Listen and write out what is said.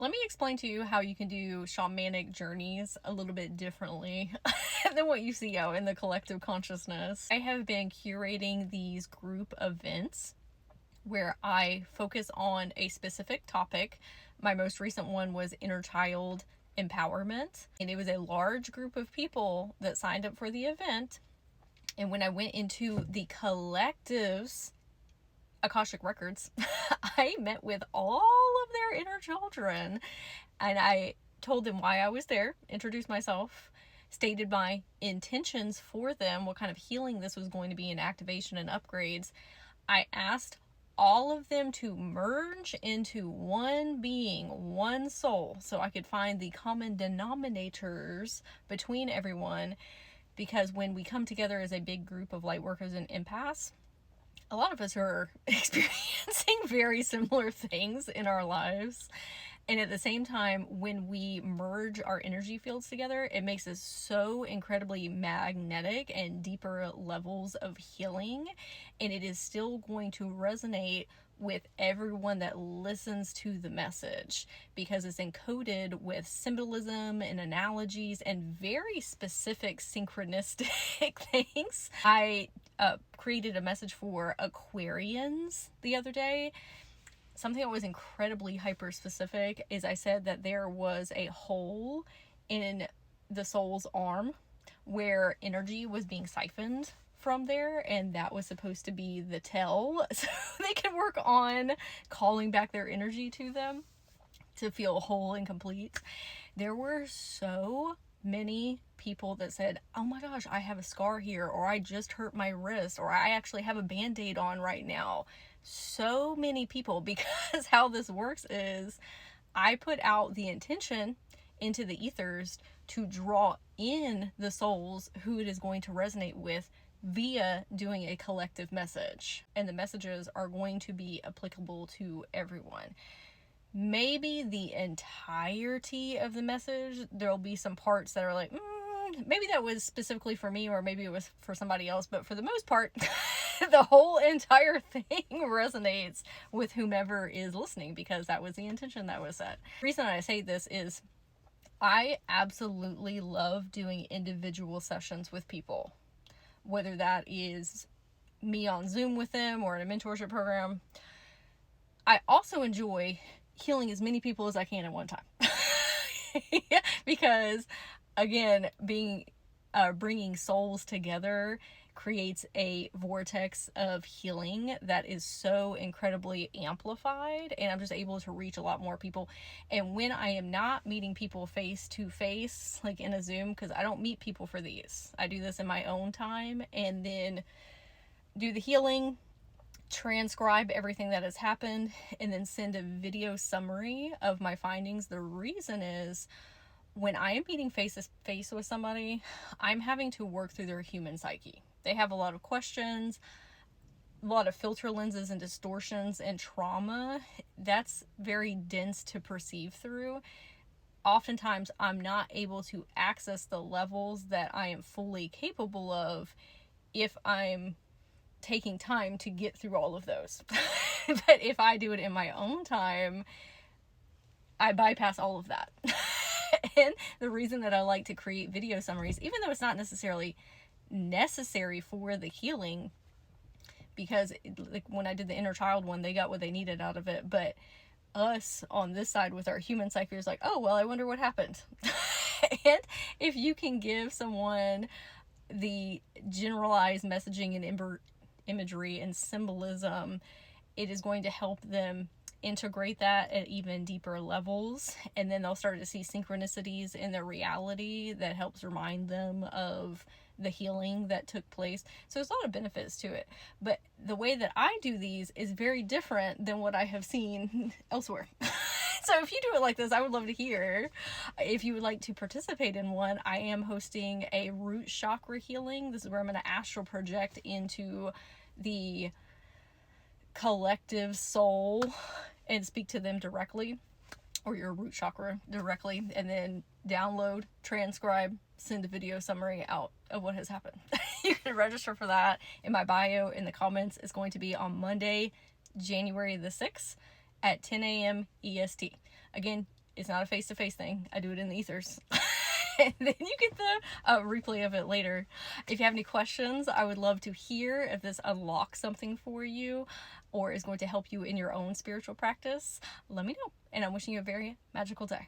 Let me explain to you how you can do shamanic journeys a little bit differently than what you see out in the collective consciousness. I have been curating these group events where I focus on a specific topic. My most recent one was inner child empowerment, and it was a large group of people that signed up for the event. And when I went into the collective's Akashic records, I met with all of their inner children, and I told them why I was there, introduced myself, stated my intentions for them, what kind of healing this was going to be, and activation and upgrades. I asked all of them to merge into one being, one soul, so I could find the common denominators between everyone, because when we come together as a big group of light workers and empaths, a lot of us are experiencing very similar things in our lives. And at the same time, when we merge our energy fields together, it makes us so incredibly magnetic and deeper levels of healing. And it is still going to resonate with everyone that listens to the message, because it's encoded with symbolism and analogies and very specific synchronistic things. I created a message for Aquarians the other day. Something that was incredibly hyper specific is I said that there was a hole in the soul's arm where energy was being siphoned from there, and that was supposed to be the tell, so they could work on calling back their energy to them to feel whole and complete. There were so many people that said, oh my gosh, I have a scar here, or I just hurt my wrist, or I actually have a band-aid on right now. So many people, because how this works is I put out the intention into the ethers to draw in the souls who it is going to resonate with via doing a collective message, and the messages are going to be applicable to everyone. Maybe the entirety of the message, there'll be some parts that are like, maybe that was specifically for me, or maybe it was for somebody else, but for the most part, the whole entire thing resonates with whomever is listening, because that was the intention that was set. The reason I say this is I absolutely love doing individual sessions with people, whether that is me on Zoom with them or in a mentorship program. I also enjoy healing as many people as I can at one time. Because again, bringing souls together creates a vortex of healing that is so incredibly amplified, and I'm just able to reach a lot more people. And when I am not meeting people face to face, like in a Zoom, because I don't meet people for these, I do this in my own time, and then do the healing, transcribe everything that has happened, and then send a video summary of my findings. The reason is, when I am meeting face to face with somebody, I'm having to work through their human psyche. They have a lot of questions, a lot of filter lenses and distortions and trauma. That's very dense to perceive through. Oftentimes, I'm not able to access the levels that I am fully capable of if I'm taking time to get through all of those. But if I do it in my own time, I bypass all of that. And the reason that I like to create video summaries, even though it's not necessarily necessary for the healing, because like when I did the inner child one, they got what they needed out of it, but us on this side with our human psyche is like, oh well, I wonder what happened. And if you can give someone the generalized messaging and imagery and symbolism, it is going to help them integrate that at even deeper levels, and then they'll start to see synchronicities in their reality that helps remind them of the healing that took place. So there's a lot of benefits to it, but the way that I do these is very different than what I have seen elsewhere. So if you do it like this, I would love to hear. If you would like to participate in one, I am hosting a root chakra healing. This is where I'm going to astral project into the collective soul and speak to them directly, or your root chakra directly, and then download, transcribe, send a video summary out of what has happened. You can register for that in my bio in the comments. It's going to be on Monday, January the 6th at 10 a.m. EST. Again, It's not a face-to-face thing. I do it in the ethers. And then you get the replay of it later. If you have any questions, I would love to hear if this unlocks something for you or is going to help you in your own spiritual practice. Let me know. And I'm wishing you a very magical day.